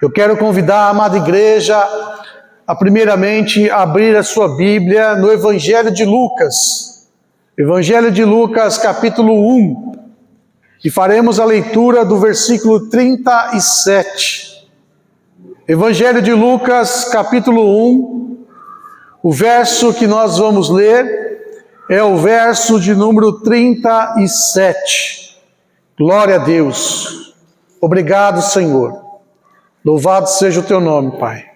Eu quero convidar a amada igreja a primeiramente abrir a sua Bíblia no Evangelho de Lucas. Evangelho de Lucas, capítulo 1. E faremos a leitura do versículo 37. Evangelho de Lucas, capítulo 1. O verso que nós vamos ler é o verso de número 37. Glória a Deus. Obrigado, Senhor. Louvado seja o teu nome, Pai.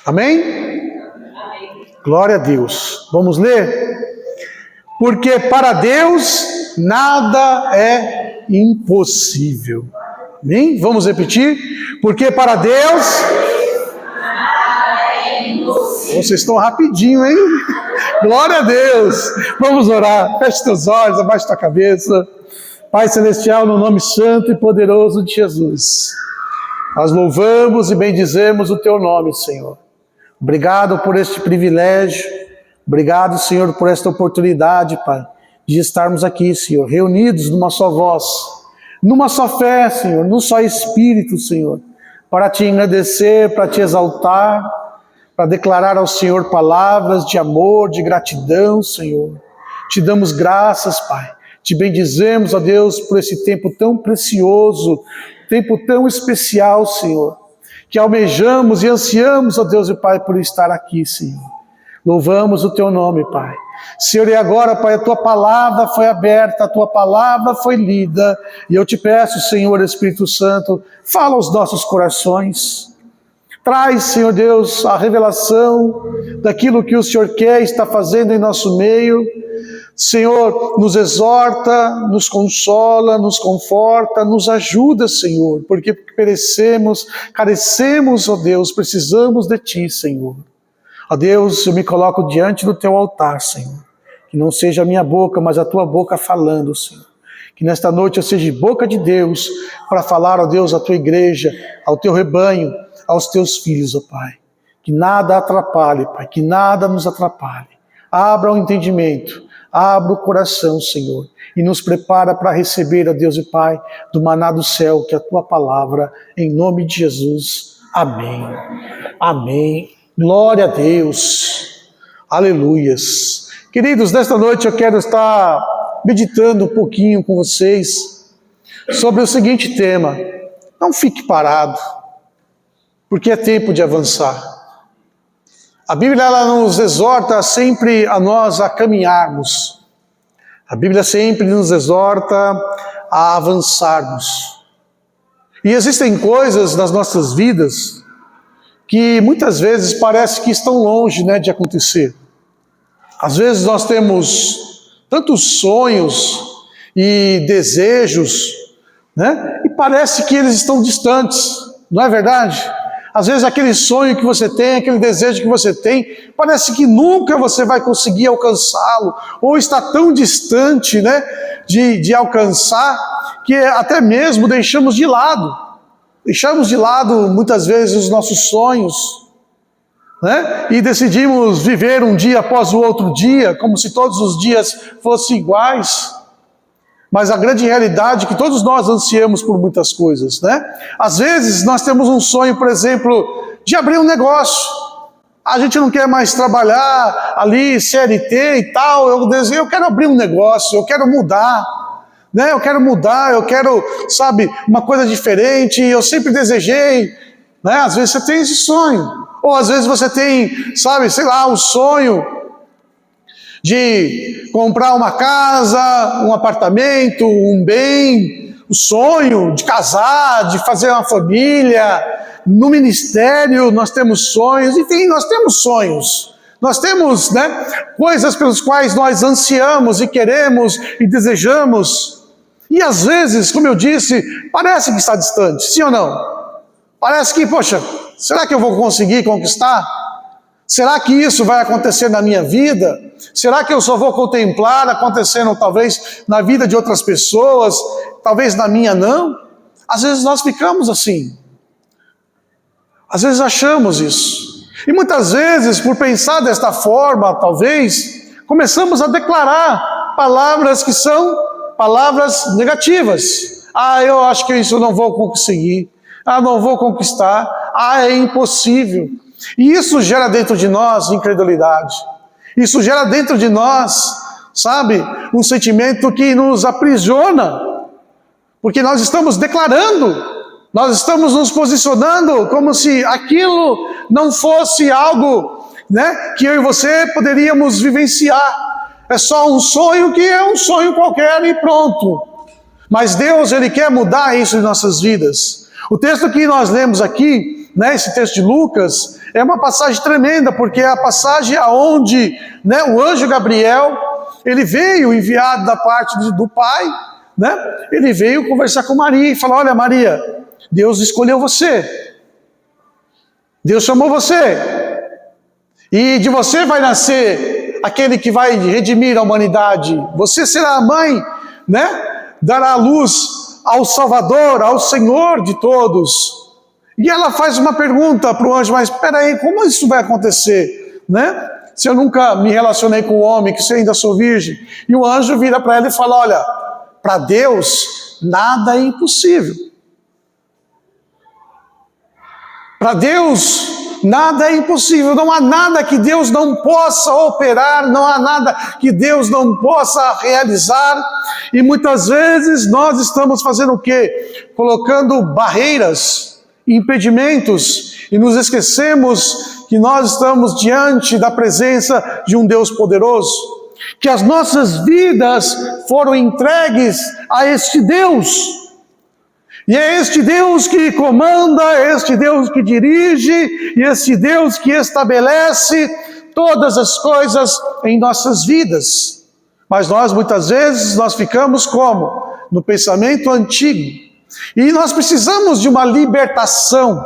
Amém? Amém? Glória a Deus. Vamos ler? Porque para Deus nada é impossível. Amém? Vamos repetir? Porque para Deus nada é impossível. Vocês estão rapidinho, hein? Glória a Deus. Vamos orar. Feche teus olhos, abaixe tua cabeça. Pai Celestial, no nome santo e poderoso de Jesus, nós louvamos e bendizemos o teu nome, Senhor. Obrigado por este privilégio. Obrigado, Senhor, por esta oportunidade, Pai, de estarmos aqui, Senhor, reunidos numa só voz, numa só fé, Senhor, num só Espírito, Senhor, para te agradecer, para te exaltar, para declarar ao Senhor palavras de amor, de gratidão, Senhor. Te damos graças, Pai. Te bendizemos, ó Deus, por esse tempo tão precioso, tempo tão especial, Senhor, que almejamos e ansiamos, ó Deus e Pai, por estar aqui, Senhor. Louvamos o teu nome, Pai. Senhor, e agora, Pai, a tua palavra foi aberta, a tua palavra foi lida, e eu te peço, Senhor Espírito Santo, fala aos nossos corações. Traz, Senhor Deus, a revelação daquilo que o Senhor quer e está fazendo em nosso meio. Senhor, nos exorta, nos consola, nos conforta, nos ajuda, Senhor, porque carecemos, ó Deus, precisamos de Ti, Senhor. Ó Deus, eu me coloco diante do Teu altar, Senhor. Que não seja a minha boca, mas a Tua boca falando, Senhor. Que nesta noite eu seja boca de Deus para falar, ó Deus, à Tua igreja, ao Teu rebanho, aos Teus filhos, ó Pai. Que nada atrapalhe, Pai, que nada nos atrapalhe. Abra o entendimento, abra o coração, Senhor, e nos prepara para receber, ó Deus e Pai, do maná do céu, que é a Tua palavra, em nome de Jesus. Amém. Amém. Glória a Deus. Aleluias. Queridos, nesta noite eu quero estar meditando um pouquinho com vocês sobre o seguinte tema: não fique parado, porque é tempo de avançar. A Bíblia ela nos exorta sempre a nós a caminharmos. A Bíblia sempre nos exorta a avançarmos. E existem coisas nas nossas vidas que muitas vezes parece que estão longe, de acontecer. Às vezes nós temos tantos sonhos e desejos, e parece que eles estão distantes, não é verdade? Às vezes aquele sonho que você tem, aquele desejo que você tem, parece que nunca você vai conseguir alcançá-lo, ou está tão distante, de alcançar, que até mesmo deixamos de lado. Deixamos de lado muitas vezes os nossos sonhos, e decidimos viver um dia após o outro dia, como se todos os dias fossem iguais. Mas a grande realidade é que todos nós ansiamos por muitas coisas, Às vezes nós temos um sonho, por exemplo, de abrir um negócio. A gente não quer mais trabalhar ali, CLT e tal. Eu quero abrir um negócio, eu quero mudar, Eu quero mudar, eu quero, uma coisa diferente. Eu sempre desejei, Às vezes você tem esse sonho. Ou às vezes você tem, um sonho de comprar uma casa, um apartamento, um bem, o sonho de casar, de fazer uma família. No ministério nós temos sonhos, enfim, nós temos sonhos. Nós temos, coisas pelas quais nós ansiamos e queremos e desejamos. E às vezes, como eu disse, parece que está distante, sim ou não? Parece que, será que eu vou conseguir conquistar? Será que isso vai acontecer na minha vida? Será que eu só vou contemplar acontecendo talvez na vida de outras pessoas, talvez na minha não? Às vezes nós ficamos assim. Às vezes achamos isso. E muitas vezes, por pensar desta forma, talvez, começamos a declarar palavras que são palavras negativas. Eu acho que isso eu não vou conseguir. Não vou conquistar. É impossível. E isso gera dentro de nós incredulidade. Isso gera dentro de nós, sabe, um sentimento que nos aprisiona. Porque nós estamos declarando, nós estamos nos posicionando como se aquilo não fosse algo, né, que eu e você poderíamos vivenciar. É só um sonho que é um sonho qualquer e pronto. Mas Deus, Ele quer mudar isso em nossas vidas. O texto que nós lemos aqui, né, esse texto de Lucas, é uma passagem tremenda, porque é a passagem onde, né, o anjo Gabriel, ele veio enviado da parte do Pai, né, ele veio conversar com Maria e falar: olha, Maria, Deus escolheu você. Deus chamou você. E de você vai nascer aquele que vai redimir a humanidade. Você será a mãe, né? Dará a luz ao Salvador, ao Senhor de todos. E ela faz uma pergunta para o anjo: mas espera aí, como isso vai acontecer? Né? Se eu nunca me relacionei com o homem, que se eu ainda sou virgem. E o anjo vira para ela e fala: olha, para Deus nada é impossível. Para Deus nada é impossível, não há nada que Deus não possa operar, não há nada que Deus não possa realizar. E muitas vezes nós estamos fazendo o quê? Colocando barreiras, impedimentos, e nos esquecemos que nós estamos diante da presença de um Deus poderoso, que as nossas vidas foram entregues a este Deus. E é este Deus que comanda, é este Deus que dirige, e este Deus que estabelece todas as coisas em nossas vidas. Mas nós, muitas vezes, nós ficamos como? No pensamento antigo. E nós precisamos de uma libertação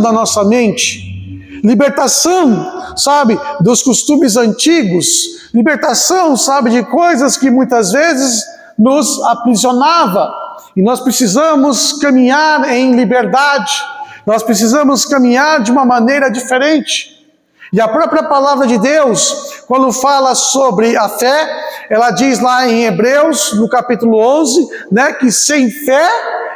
da nossa mente, libertação, sabe, dos costumes antigos, libertação, sabe, de coisas que muitas vezes nos aprisionava. E nós precisamos caminhar em liberdade, nós precisamos caminhar de uma maneira diferente. E a própria palavra de Deus, quando fala sobre a fé, ela diz lá em Hebreus, no capítulo 11, né, que sem fé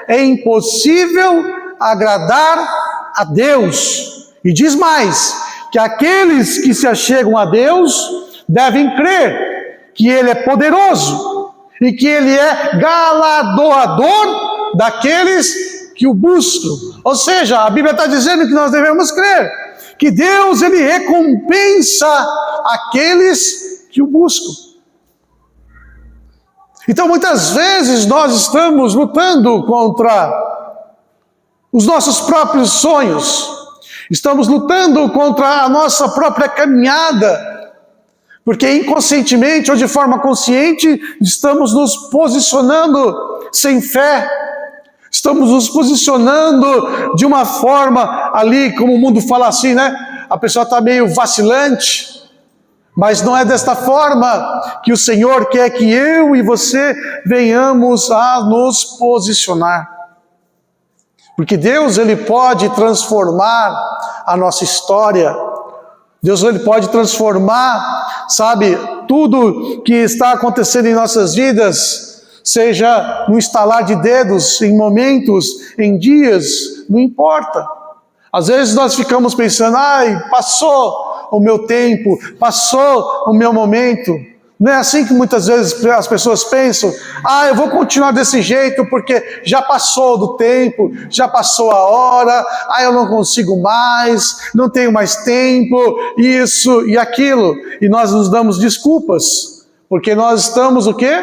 é impossível agradar a Deus. E diz mais, que aqueles que se achegam a Deus devem crer que Ele é poderoso e que Ele é galardoador daqueles que o buscam. Ou seja, a Bíblia está dizendo que nós devemos crer que Deus, Ele recompensa aqueles que o buscam. Então, muitas vezes nós estamos lutando contra os nossos próprios sonhos, estamos lutando contra a nossa própria caminhada, porque inconscientemente ou de forma consciente estamos nos posicionando sem fé, estamos nos posicionando de uma forma ali, como o mundo fala assim, né? A pessoa está meio vacilante, mas não é desta forma que o Senhor quer que eu e você venhamos a nos posicionar. Porque Deus, Ele pode transformar a nossa história. Deus, Ele pode transformar, sabe, tudo que está acontecendo em nossas vidas, seja no estalar de dedos, em momentos, em dias, não importa. Às vezes nós ficamos pensando: passou o meu tempo, passou o meu momento. Não é assim que muitas vezes as pessoas pensam: eu vou continuar desse jeito porque já passou do tempo, já passou a hora, eu não consigo mais, não tenho mais tempo, isso e aquilo. E nós nos damos desculpas, porque nós estamos o quê?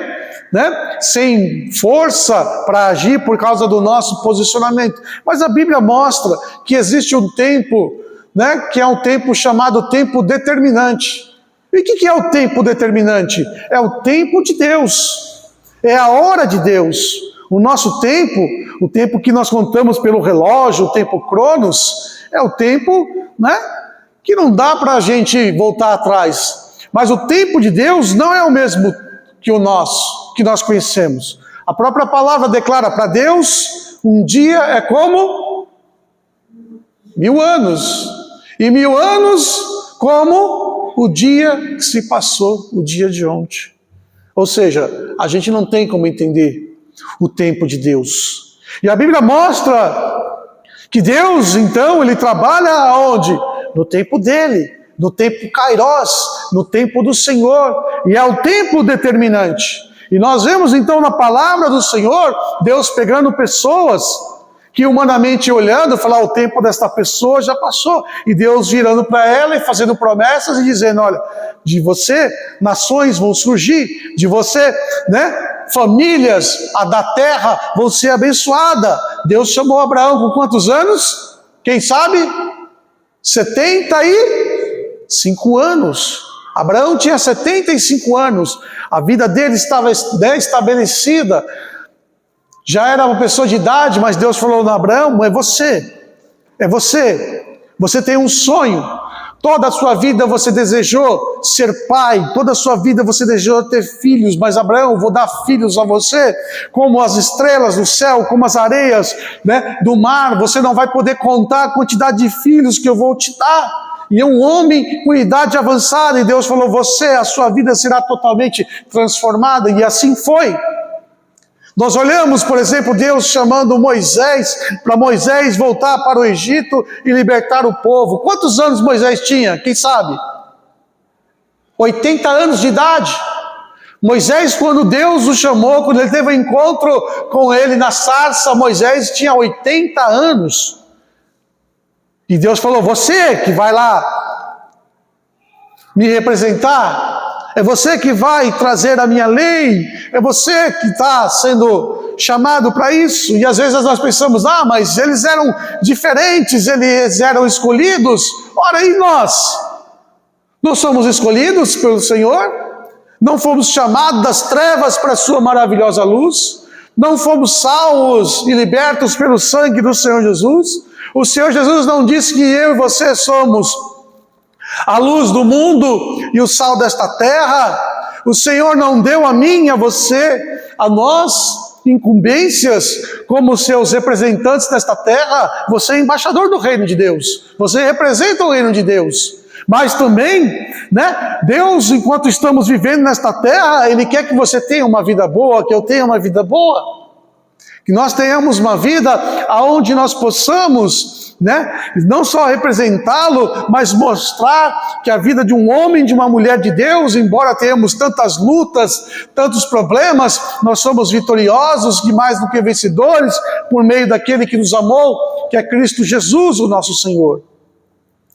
Né? Sem força para agir por causa do nosso posicionamento. Mas a Bíblia mostra que existe um tempo, né, que é um tempo chamado tempo determinante. E o que é o tempo determinante? É o tempo de Deus, é a hora de Deus. O nosso tempo, o tempo que nós contamos pelo relógio, o tempo Cronos, é o tempo, né, que não dá para a gente voltar atrás. Mas o tempo de Deus não é o mesmo que o nosso, que nós conhecemos. A própria palavra declara: para Deus, um dia é como 1000 anos. E 1000 anos como o dia que se passou, o dia de ontem. Ou seja, a gente não tem como entender o tempo de Deus. E a Bíblia mostra que Deus, então, ele trabalha aonde? No tempo dele, no tempo Kairos, no tempo do Senhor. E é o tempo determinante. E nós vemos, então, na palavra do Senhor, Deus pegando pessoas que humanamente olhando, falar, o tempo desta pessoa já passou. E Deus virando para ela e fazendo promessas e dizendo, olha, de você nações vão surgir, de você, famílias da terra vão ser abençoadas. Deus chamou Abraão com quantos anos? Quem sabe? 75 anos. Abraão tinha 75 anos. A vida dele estava estabelecida. Já era uma pessoa de idade, mas Deus falou: Abraão, é você. Você tem um sonho. Toda a sua vida você desejou ser pai, toda a sua vida você desejou ter filhos, mas Abraão, vou dar filhos a você, como as estrelas do céu, como as areias do mar. Você não vai poder contar a quantidade de filhos que eu vou te dar. E um homem com idade avançada, e Deus falou: a sua vida será totalmente transformada, e assim foi. Nós olhamos, por exemplo, Deus chamando Moisés, para Moisés voltar para o Egito e libertar o povo. Quantos anos Moisés tinha? Quem sabe? 80 anos de idade. Moisés, quando Deus o chamou, quando ele teve um encontro com ele na sarça, Moisés tinha 80 anos. E Deus falou: você que vai lá me representar, é você que vai trazer a minha lei, é você que está sendo chamado para isso. E às vezes nós pensamos: mas eles eram diferentes, eles eram escolhidos. Ora, e nós? Não somos escolhidos pelo Senhor? Não fomos chamados das trevas para a sua maravilhosa luz? Não fomos salvos e libertos pelo sangue do Senhor Jesus? O Senhor Jesus não disse que eu e você somos a luz do mundo e o sal desta terra? O Senhor não deu a mim, a você, a nós, incumbências como seus representantes nesta terra? Você é embaixador do reino de Deus, você representa o reino de Deus. Mas também, Deus, enquanto estamos vivendo nesta terra, Ele quer que você tenha uma vida boa, que eu tenha uma vida boa. Que nós tenhamos uma vida onde nós possamos não só representá-lo, mas mostrar que a vida de um homem, de uma mulher de Deus, embora tenhamos tantas lutas, tantos problemas, nós somos vitoriosos e mais do que vencedores por meio daquele que nos amou, que é Cristo Jesus, o nosso Senhor.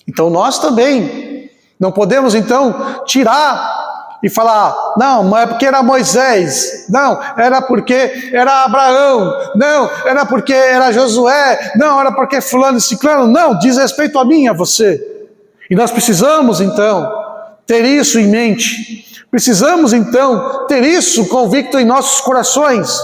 Então nós também não podemos então tirar e falar: não é porque era Moisés, não, era porque era Abraão, não, era porque era Josué, não, era porque fulano e ciclano. Não, diz respeito a mim e a você. E nós precisamos então ter isso em mente, precisamos então ter isso convicto em nossos corações.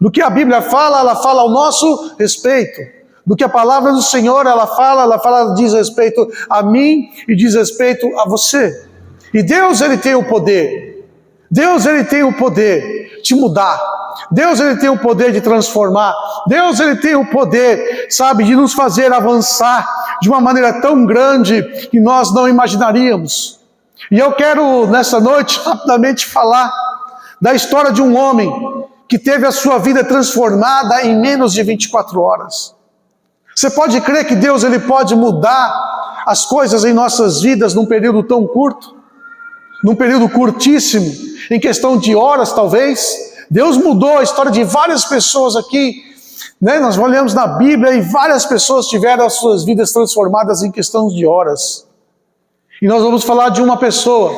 Do que a Bíblia fala, ela fala ao nosso respeito. Do que a palavra do Senhor ela fala, diz respeito a mim e diz respeito a você. E Deus, Ele tem o poder. Deus, Ele tem o poder de mudar. Deus, Ele tem o poder de transformar. Deus, Ele tem o poder, de nos fazer avançar de uma maneira tão grande que nós não imaginaríamos. E eu quero, nessa noite, rapidamente falar da história de um homem que teve a sua vida transformada em menos de 24 horas. Você pode crer que Deus, Ele pode mudar as coisas em nossas vidas num período tão curto? Num período curtíssimo, em questão de horas talvez? Deus mudou a história de várias pessoas aqui, Nós olhamos na Bíblia e várias pessoas tiveram as suas vidas transformadas em questão de horas. E nós vamos falar de uma pessoa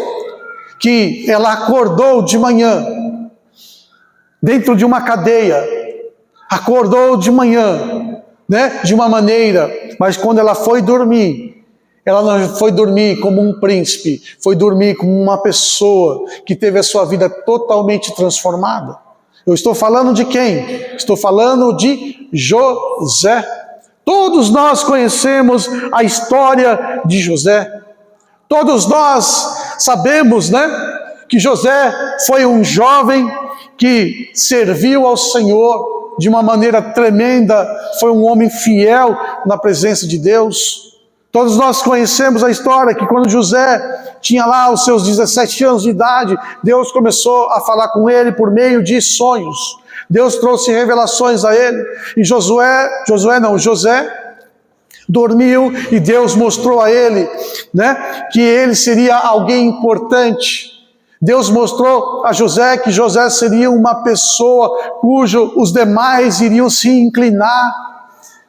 que ela acordou de manhã, dentro de uma cadeia, acordou de manhã, de uma maneira, mas quando ela foi dormir, ela não foi dormir como um príncipe, foi dormir como uma pessoa que teve a sua vida totalmente transformada. Eu estou falando de quem? Estou falando de José. Todos nós conhecemos a história de José. Todos nós sabemos, que José foi um jovem que serviu ao Senhor de uma maneira tremenda, foi um homem fiel na presença de Deus. Todos nós conhecemos a história que quando José tinha lá os seus 17 anos de idade, Deus começou a falar com ele por meio de sonhos. Deus trouxe revelações a ele. E José dormiu e Deus mostrou a ele, né, que ele seria alguém importante. Deus mostrou a José que José seria uma pessoa cujo os demais iriam se inclinar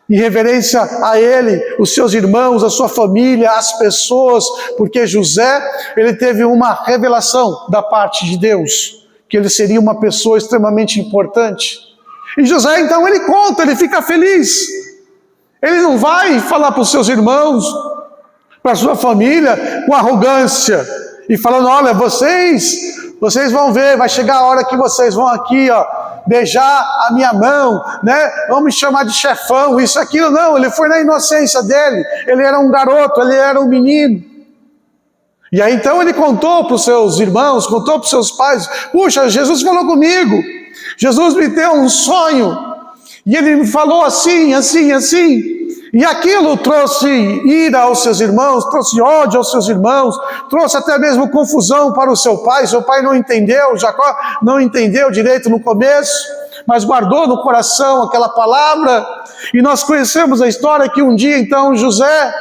em reverência a ele, os seus irmãos, a sua família, as pessoas, porque José, ele teve uma revelação da parte de Deus, que ele seria uma pessoa extremamente importante. E José, então, ele conta, ele fica feliz. Ele não vai falar para os seus irmãos, para a sua família, com arrogância, e falando, olha, vocês vão ver, vai chegar a hora que vocês vão aqui, ó, beijar a minha mão, né? Vão me chamar de chefão, isso, aquilo. Não, ele foi na inocência dele. Ele era um garoto, ele era um menino. E aí então ele contou para os seus irmãos, contou para os seus pais, puxa, Jesus falou comigo. Jesus me deu um sonho. E ele me falou assim, assim, assim. E aquilo trouxe ira aos seus irmãos, trouxe ódio aos seus irmãos, trouxe até mesmo confusão para o seu pai. Seu pai não entendeu, Jacó não entendeu direito no começo, mas guardou no coração aquela palavra. E nós conhecemos a história que um dia então José,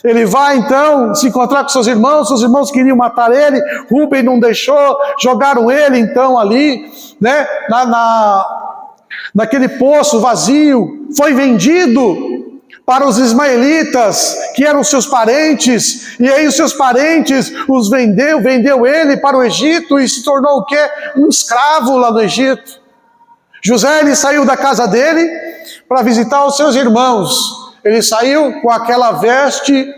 ele vai então se encontrar com seus irmãos queriam matar ele, Rúben não deixou, jogaram ele então ali, né, naquele poço vazio, foi vendido para os ismaelitas, que eram seus parentes, e aí os seus parentes os vendeu ele para o Egito, e se tornou o quê? Um escravo lá no Egito. José, ele saiu da casa dele para visitar os seus irmãos. Ele saiu com aquela veste,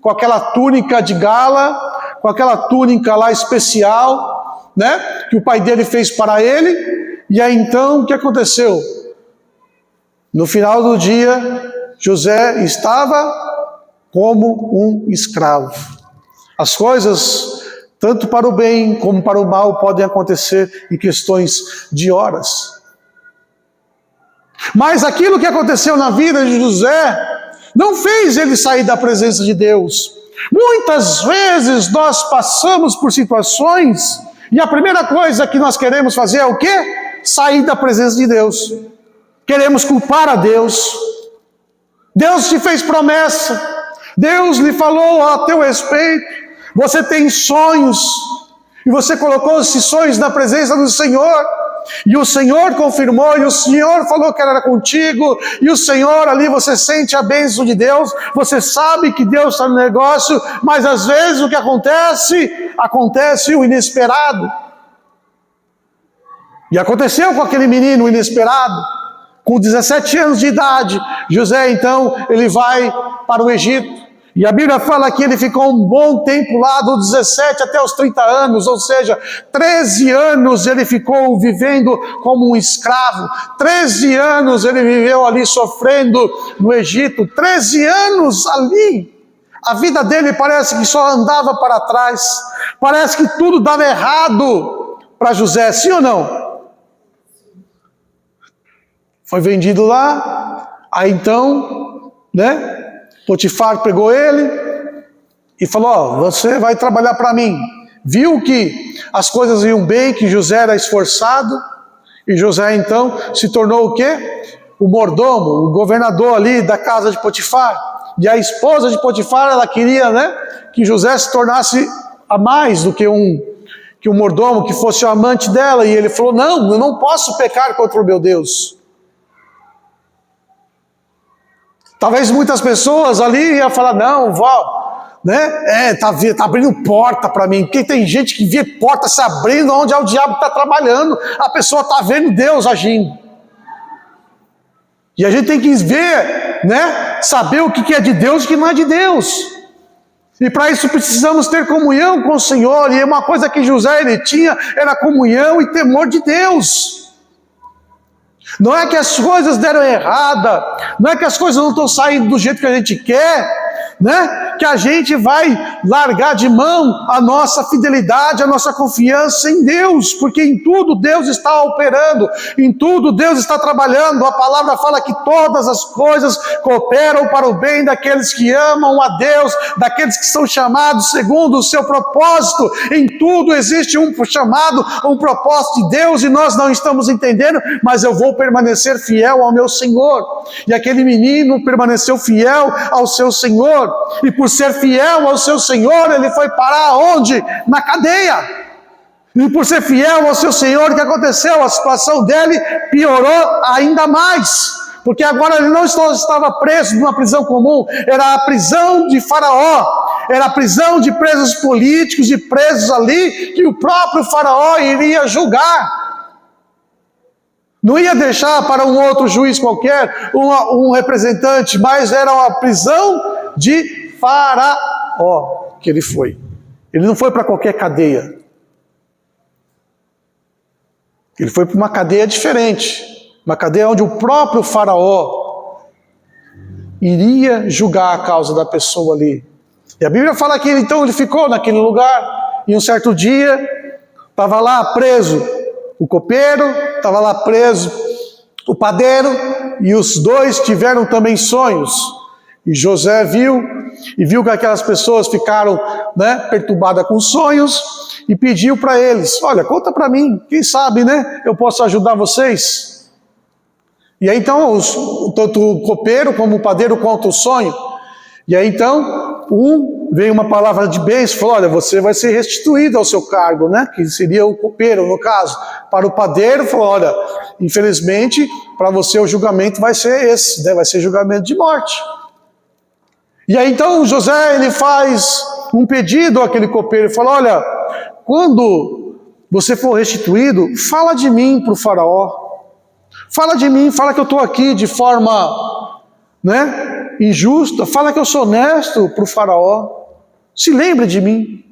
com aquela túnica de gala, com aquela túnica lá especial, né, que o pai dele fez para ele. E aí então, o que aconteceu? No final do dia, José estava como um escravo. As coisas, tanto para o bem como para o mal, podem acontecer em questões de horas. Mas aquilo que aconteceu na vida de José não fez ele sair da presença de Deus. Muitas vezes nós passamos por situações e a primeira coisa que nós queremos fazer é o quê? Sair da presença de Deus. Queremos culpar a Deus. Deus te fez promessa, Deus lhe falou a teu respeito, você tem sonhos, e você colocou esses sonhos na presença do Senhor, e o Senhor confirmou, e o Senhor falou que era contigo, e o Senhor ali, você sente a bênção de Deus, você sabe que Deus está no negócio, mas às vezes o que acontece? Acontece o inesperado. E aconteceu com aquele menino inesperado. Com 17 anos de idade, José então, ele vai para o Egito. E a Bíblia fala que ele ficou um bom tempo lá, dos 17 até os 30 anos, ou seja, 13 anos ele ficou vivendo como um escravo. 13 anos ele viveu ali sofrendo no Egito. 13 anos ali. A vida dele parece que só andava para trás. Parece que tudo dava errado para José, sim ou não? Foi vendido lá, aí então, né, Potifar pegou ele e falou, ó, você vai trabalhar para mim. Viu que as coisas iam bem, que José era esforçado, e José então se tornou o quê? O mordomo, o governador ali da casa de Potifar. E a esposa de Potifar, ela queria, né, que José se tornasse a mais do que um mordomo, que fosse o amante dela. E ele falou, não, eu não posso pecar contra o meu Deus. Talvez muitas pessoas ali iam falar, não, vó, né? Tá abrindo porta para mim. Porque tem gente que vê porta se abrindo onde é o diabo que está trabalhando. A pessoa está vendo Deus agindo. E a gente tem que ver, né? Saber o que é de Deus e o que não é de Deus. E para isso precisamos ter comunhão com o Senhor. E uma coisa que José ele tinha era comunhão e temor de Deus. Não é que as coisas deram errada, não é que as coisas não estão saindo do jeito que a gente quer, né? que a gente vai largar de mão a nossa fidelidade, a nossa confiança em Deus, porque em tudo Deus está operando, em tudo Deus está trabalhando. A palavra fala que todas as coisas cooperam para o bem daqueles que amam a Deus, daqueles que são chamados segundo o seu propósito. Em tudo existe um chamado, um propósito de Deus, e nós não estamos entendendo, mas eu vou permanecer fiel ao meu Senhor. E aquele menino permaneceu fiel ao seu Senhor, e por ser fiel ao seu Senhor, ele foi parar onde? Na cadeia. E por ser fiel ao seu Senhor, o que aconteceu? A situação dele piorou ainda mais, porque agora ele não estava preso numa prisão comum, era a prisão de Faraó, era a prisão de presos políticos, de presos ali, que o próprio Faraó iria julgar. Não ia deixar para um outro juiz qualquer, um representante, mas era uma prisão de Faraó que ele foi. Ele não foi para qualquer cadeia. Ele foi para uma cadeia diferente, uma cadeia onde o próprio Faraó iria julgar a causa da pessoa ali. E a Bíblia fala que então ele ficou naquele lugar, e um certo dia estava lá preso o copeiro, estava lá preso o padeiro, e os dois tiveram também sonhos. E José viu que aquelas pessoas ficaram, perturbadas com sonhos, e pediu para eles: olha, conta para mim, quem sabe, eu posso ajudar vocês. E aí então, tanto o copeiro como o padeiro contam o sonho. E aí então, veio uma palavra de bênção, falou: olha, você vai ser restituído ao seu cargo, que seria o copeiro no caso. Para o padeiro, falou: olha, infelizmente, para você o julgamento vai ser esse, vai ser julgamento de morte. E aí então José, ele faz um pedido àquele copeiro, ele fala: olha, quando você for restituído, fala de mim para o Faraó. Fala de mim, fala que eu estou aqui de forma injusta, fala que eu sou honesto para o Faraó. Se lembre de mim.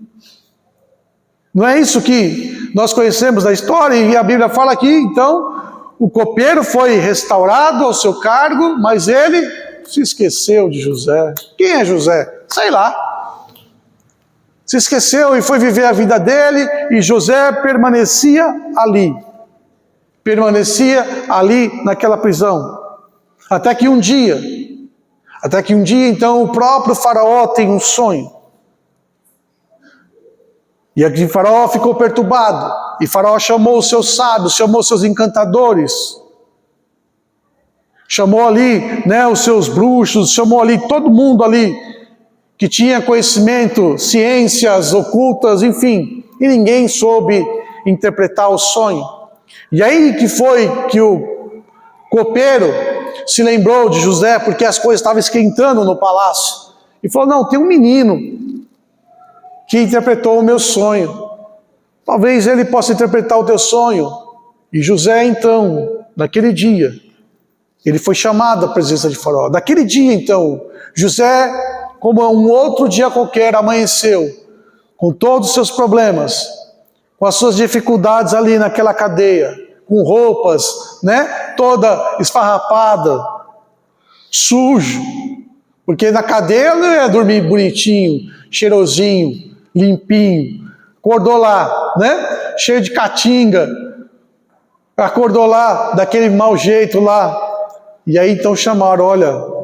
Não é isso que nós conhecemos da história? E a Bíblia fala que então o copeiro foi restaurado ao seu cargo, mas ele se esqueceu de José. Quem é José? Sei lá. Se esqueceu e foi viver a vida dele, e José permanecia ali naquela prisão. Até que um dia então o próprio Faraó tem um sonho. E aqui Faraó ficou perturbado, e Faraó chamou os seus sábios, chamou os seus encantadores, chamou ali os seus bruxos, chamou ali todo mundo ali que tinha conhecimento, ciências ocultas, enfim, e ninguém soube interpretar o sonho. E aí que foi que o copeiro se lembrou de José, porque as coisas estavam esquentando no palácio, e falou: não, tem um menino que interpretou o meu sonho, talvez ele possa interpretar o teu sonho. E José então, naquele dia, ele foi chamado à presença de Faraó. Daquele dia então, José, como um outro dia qualquer, amanheceu com todos os seus problemas, com as suas dificuldades ali naquela cadeia, com roupas, toda esfarrapada, sujo, porque na cadeia ele ia dormir bonitinho, cheirosinho, limpinho, acordou lá, cheio de caatinga, acordou lá daquele mau jeito lá. E aí então chamaram: olha,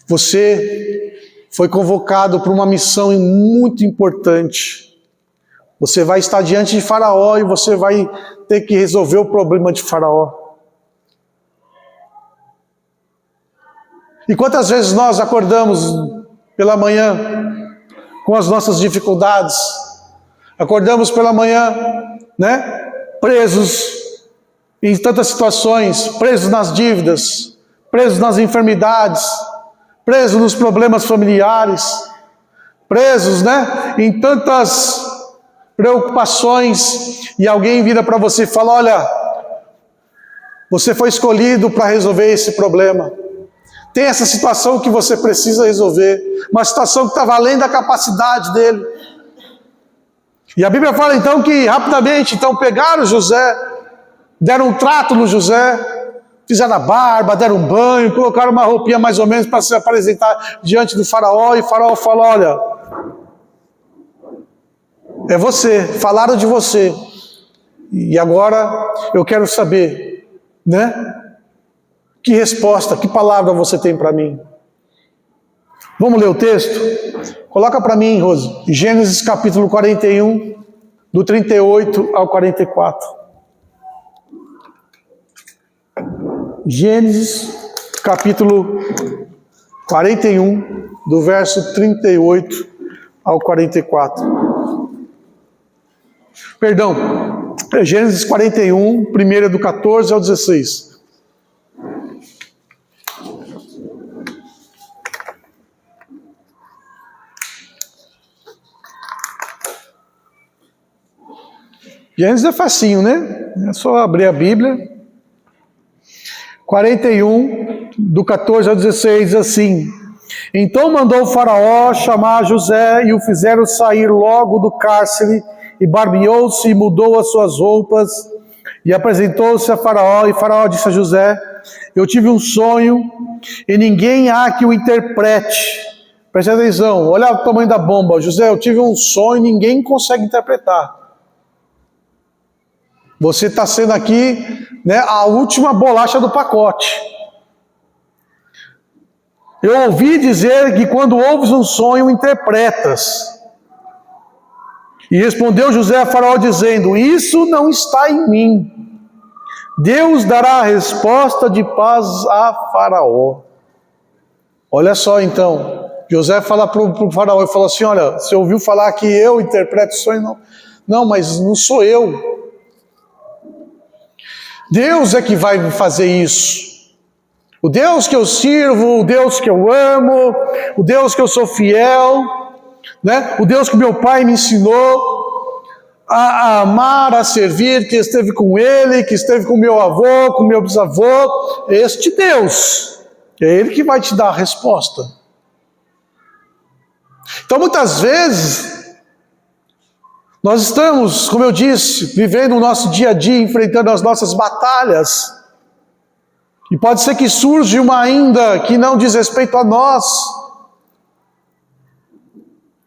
você foi convocado para uma missão muito importante. Você vai estar diante de Faraó e você vai ter que resolver o problema de Faraó. E quantas vezes nós acordamos pela manhã com as nossas dificuldades, acordamos pela manhã, presos em tantas situações, presos nas dívidas, presos nas enfermidades, presos nos problemas familiares, presos, em tantas preocupações, e alguém vira para você e fala: olha, você foi escolhido para resolver esse problema. Tem essa situação que você precisa resolver, uma situação que estava além da capacidade dele. E a Bíblia fala então que rapidamente então pegaram José, deram um trato no José, fizeram a barba, deram um banho, colocaram uma roupinha mais ou menos para se apresentar diante do faraó, e o faraó falou, olha, é você, falaram de você, e agora eu quero saber, né? Que resposta, que palavra você tem para mim? Vamos ler o texto? Coloca para mim, Rose, Gênesis capítulo 41, do 38 ao 44. Gênesis capítulo 41, do verso 38 ao 44. Perdão, Gênesis 41, primeiro do 14 ao 16. Gênesis é facinho, né? É só abrir a Bíblia. 41, do 14 ao 16, assim. Então mandou o faraó chamar José e o fizeram sair logo do cárcere, e barbeou-se e mudou as suas roupas, e apresentou-se a faraó, e faraó disse a José, eu tive um sonho, e ninguém há que o interprete. Preste atenção, olha o tamanho da bomba. José, eu tive um sonho e ninguém consegue interpretar. Você está sendo aqui, né, a última bolacha do pacote. Eu ouvi dizer que quando ouves um sonho, interpretas. E respondeu José a faraó dizendo, isso não está em mim. Deus dará a resposta de paz a faraó. Olha só então, José fala para o faraó e fala assim, olha, você ouviu falar que eu interpreto sonho? Não, não, mas não sou eu. Deus é que vai fazer isso. O Deus que eu sirvo, o Deus que eu amo, o Deus que eu sou fiel, né? O Deus que meu pai me ensinou a amar, a servir, que esteve com ele, que esteve com meu avô, com meu bisavô, este Deus, é ele que vai te dar a resposta. Então muitas vezes nós estamos, como eu disse, vivendo o nosso dia a dia, enfrentando as nossas batalhas. E pode ser que surja uma ainda que não diz respeito a nós.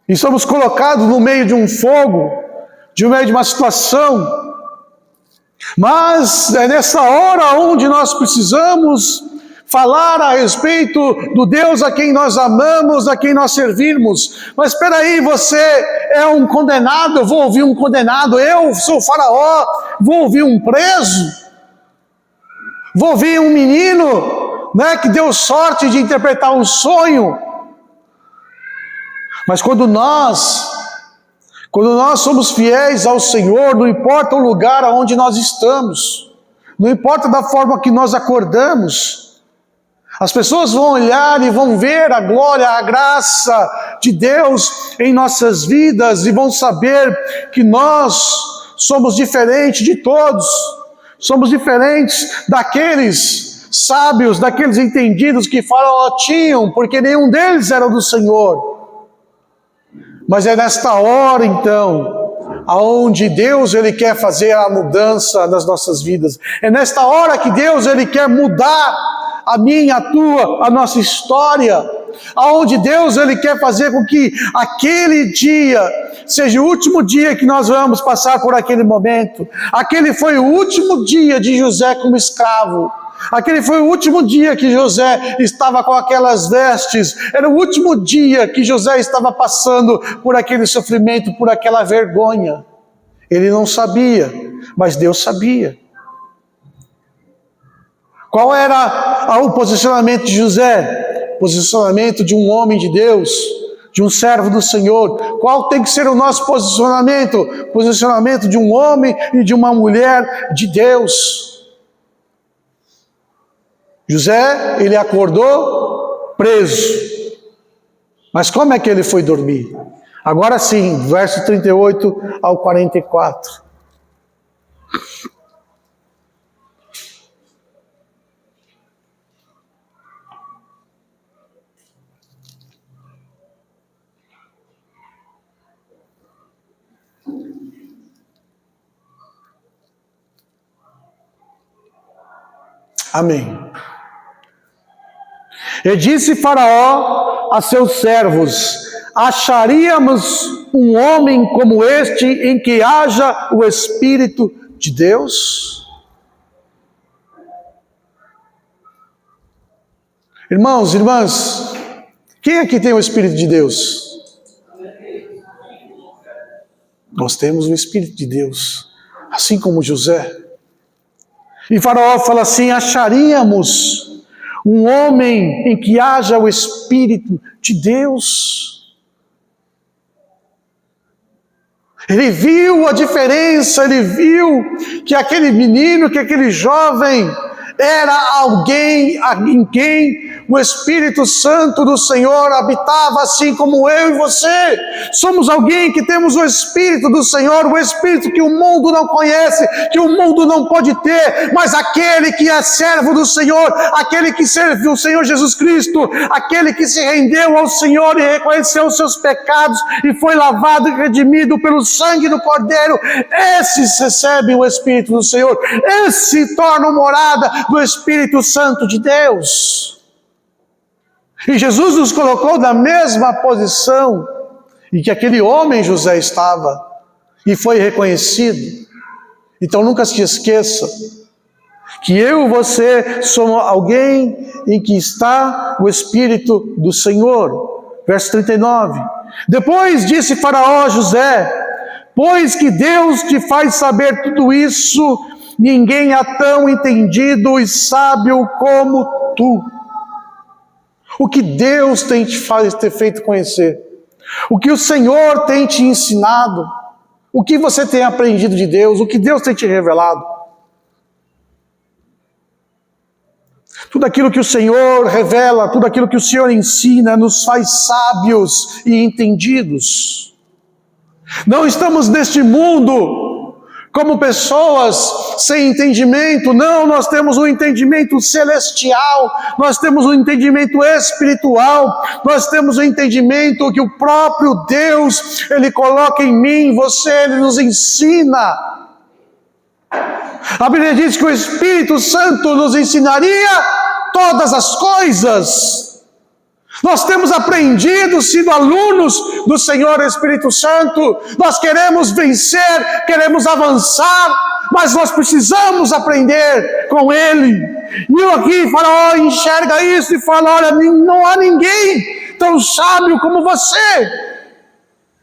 E somos colocados no meio de um fogo, no meio de uma situação. Mas é nessa hora onde nós precisamos falar a respeito do Deus a quem nós amamos, a quem nós servimos. Mas espera aí, você é um condenado, eu vou ouvir um condenado, eu sou o faraó, vou ouvir um preso, vou ouvir um menino, né, que deu sorte de interpretar um sonho. Mas quando nós somos fiéis ao Senhor, não importa o lugar aonde nós estamos, não importa da forma que nós acordamos, as pessoas vão olhar e vão ver a glória, a graça de Deus em nossas vidas e vão saber que nós somos diferentes de todos, somos diferentes daqueles sábios, daqueles entendidos que Faraó tinham, porque nenhum deles era do Senhor. Mas é nesta hora, então, aonde Deus ele quer fazer a mudança nas nossas vidas. É nesta hora que Deus ele quer mudar a minha, a tua, a nossa história. Aonde Deus ele quer fazer com que aquele dia seja o último dia que nós vamos passar por aquele momento. Aquele foi o último dia de José como escravo. Aquele foi o último dia que José estava com aquelas vestes. Era o último dia que José estava passando por aquele sofrimento, por aquela vergonha. Ele não sabia, mas Deus sabia. Qual era o posicionamento de José? Posicionamento de um homem de Deus, de um servo do Senhor. Qual tem que ser o nosso posicionamento? Posicionamento de um homem e de uma mulher de Deus. José, ele acordou preso. Mas como é que ele foi dormir? Agora sim, verso 38 ao 44. Amém. E disse Faraó a seus servos: acharíamos um homem como este em que haja o Espírito de Deus? Irmãos, irmãs, quem aqui tem o Espírito de Deus? Nós temos o Espírito de Deus, assim como José. E Faraó fala assim: acharíamos um homem em que haja o Espírito de Deus. Ele viu a diferença, ele viu que aquele menino, que aquele jovem era alguém em quem o Espírito Santo do Senhor habitava, assim como eu e você. Somos alguém que temos o Espírito do Senhor, o Espírito que o mundo não conhece, que o mundo não pode ter, mas aquele que é servo do Senhor, aquele que serviu o Senhor Jesus Cristo, aquele que se rendeu ao Senhor e reconheceu os seus pecados e foi lavado e redimido pelo sangue do Cordeiro, esses recebem o Espírito do Senhor, esses se tornam morada do Espírito Santo de Deus. E Jesus nos colocou na mesma posição em que aquele homem José estava e foi reconhecido. Então nunca se esqueça que eu e você somos alguém em que está o Espírito do Senhor. Verso 39. Depois disse Faraó a José: pois que Deus te faz saber tudo isso, ninguém é tão entendido e sábio como tu. O que Deus tem te feito conhecer, o que o Senhor tem te ensinado, o que você tem aprendido de Deus, o que Deus tem te revelado. Tudo aquilo que o Senhor revela, tudo aquilo que o Senhor ensina, nos faz sábios e entendidos. Não estamos neste mundo como pessoas sem entendimento, não, nós temos um entendimento celestial, nós temos um entendimento espiritual, nós temos um entendimento que o próprio Deus, Ele coloca em mim, em você, Ele nos ensina. A Bíblia diz que o Espírito Santo nos ensinaria todas as coisas. Nós temos aprendido, sido alunos do Senhor Espírito Santo, nós queremos vencer, queremos avançar, mas nós precisamos aprender com Ele. E eu aqui, Faraó, enxerga isso e fala: olha, não há ninguém tão sábio como você.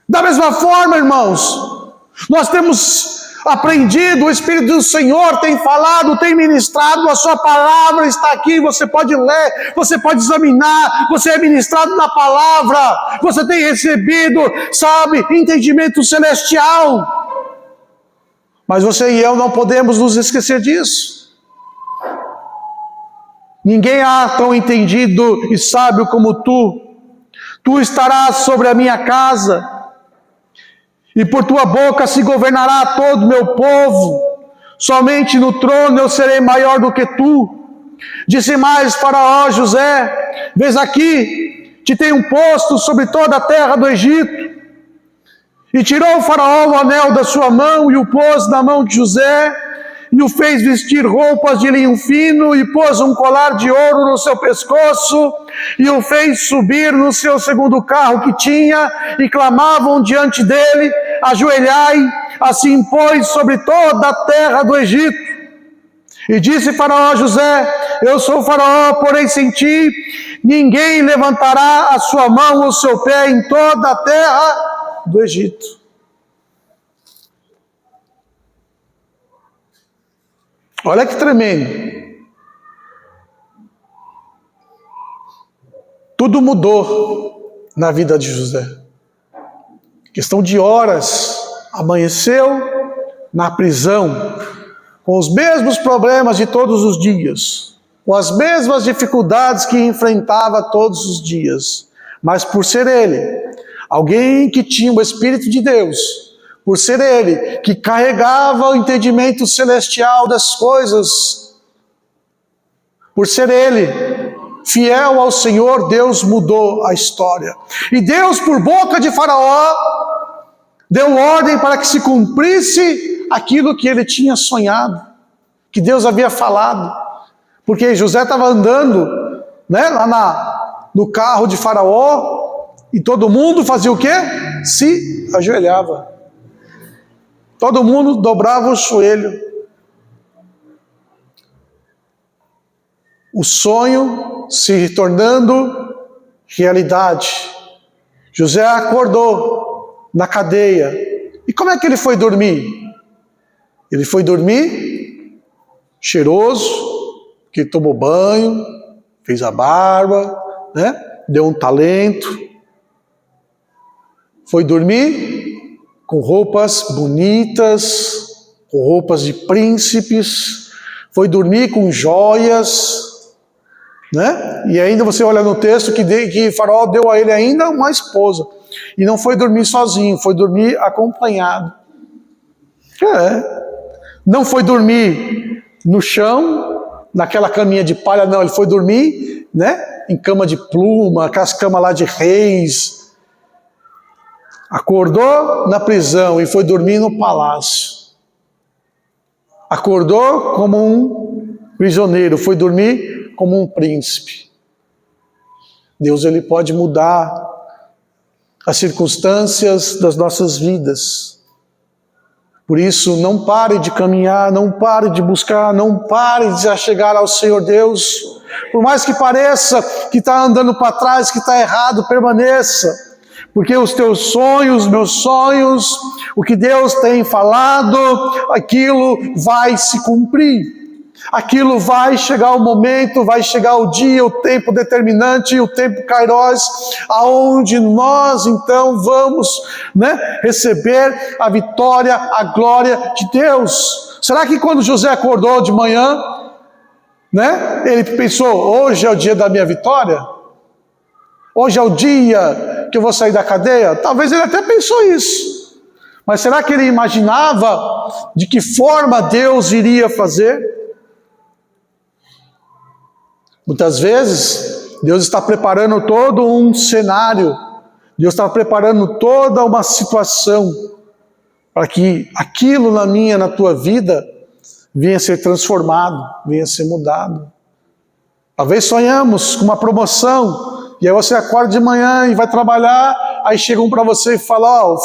Da mesma forma, irmãos, nós temos aprendido, o Espírito do Senhor tem falado, tem ministrado, a sua palavra está aqui, você pode ler, você pode examinar, você é ministrado na palavra, você tem recebido, sabe, entendimento celestial. Mas você e eu não podemos nos esquecer disso. Ninguém há tão entendido e sábio como tu. Tu estarás sobre a minha casa, e por tua boca se governará todo o meu povo. Somente no trono eu serei maior do que tu. Disse mais Faraó a José: vês aqui, te tenho posto sobre toda a terra do Egito. E tirou o Faraó o anel da sua mão e o pôs na mão de José, e o fez vestir roupas de linho fino, e pôs um colar de ouro no seu pescoço, e o fez subir no seu segundo carro que tinha, e clamavam diante dele: ajoelhai. Assim pôs sobre toda a terra do Egito. E disse Faraó a José: eu sou Faraó, porém sem ti ninguém levantará a sua mão ou o seu pé em toda a terra do Egito. Olha que tremendo. Tudo mudou na vida de José. Questão de horas, amanheceu na prisão, com os mesmos problemas de todos os dias, com as mesmas dificuldades que enfrentava todos os dias. Mas por ser ele alguém que tinha o Espírito de Deus, por ser ele que carregava o entendimento celestial das coisas, por ser ele fiel ao Senhor, Deus mudou a história. E Deus, por boca de Faraó, deu ordem para que se cumprisse aquilo que ele tinha sonhado, que Deus havia falado. Porque José estava andando, né, lá no carro de Faraó, e todo mundo fazia o quê? Se ajoelhava. Todo mundo dobrava o joelho. O sonho se tornando realidade. José acordou na cadeia. E como é que ele foi dormir? Ele foi dormir cheiroso, que tomou banho, fez a barba, né? Deu um talento. Foi dormir com roupas bonitas, com roupas de príncipes. Foi dormir com joias, né? E ainda você olha no texto que Faraó deu a ele ainda uma esposa. E não foi dormir sozinho, foi dormir acompanhado. Não foi dormir no chão, naquela caminha de palha, não. Ele foi dormir, né, em cama de pluma, aquelas camas lá de reis. Acordou na prisão e foi dormir no palácio. Acordou como um prisioneiro, foi dormir como um príncipe. Deus, ele pode mudar as circunstâncias das nossas vidas. Por isso, não pare de caminhar, não pare de buscar, não pare de chegar ao Senhor Deus. Por mais que pareça que está andando para trás, que está errado, permaneça. Porque os teus sonhos, meus sonhos, o que Deus tem falado, aquilo vai se cumprir. Aquilo vai chegar o momento, vai chegar o dia, o tempo determinante, o tempo kairos, aonde nós então vamos, né, receber a vitória, a glória de Deus. Será que quando José acordou de manhã, né, ele pensou, hoje é o dia da minha vitória? Hoje é o dia que eu vou sair da cadeia? Talvez ele até pensou isso. Mas será que ele imaginava de que forma Deus iria fazer? Muitas vezes, Deus está preparando todo um cenário, Deus está preparando toda uma situação para que aquilo na minha, na tua vida, venha a ser transformado, venha a ser mudado. Talvez sonhamos com uma promoção, e aí você acorda de manhã e vai trabalhar, aí chega um para você e fala,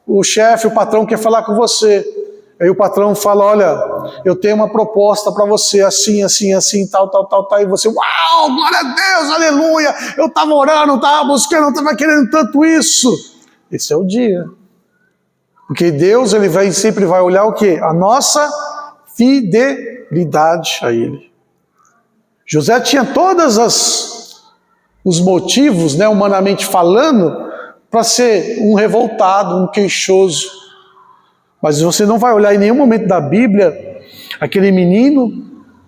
o chefe, o patrão quer falar com você. Aí o patrão fala, olha, eu tenho uma proposta para você, assim, assim, assim, tal, tal, tal, tal. E você, uau, glória a Deus, aleluia. Eu estava orando, estava buscando, eu estava querendo tanto isso. Esse é o dia. Porque Deus, ele sempre vai olhar o quê? A nossa fidelidade a Ele. José tinha todos os motivos, né, humanamente falando, para ser um revoltado, um queixoso. Mas você não vai olhar em nenhum momento da Bíblia aquele menino,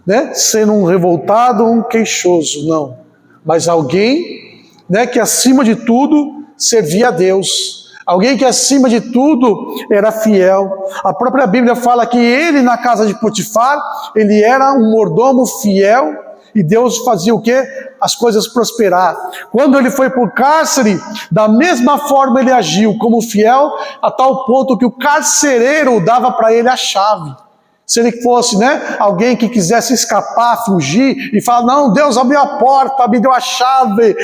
né, sendo um revoltado, um queixoso, não. Mas alguém, né, que acima de tudo servia a Deus. Alguém que acima de tudo era fiel. A própria Bíblia fala que ele na casa de Potifar, ele era um mordomo fiel e Deus fazia o quê? As coisas prosperar. Quando ele foi para o cárcere, da mesma forma ele agiu como fiel, a tal ponto que o carcereiro dava para ele a chave. Se ele fosse, né, alguém que quisesse escapar, fugir, e falar, não, Deus abriu a porta, me deu a chave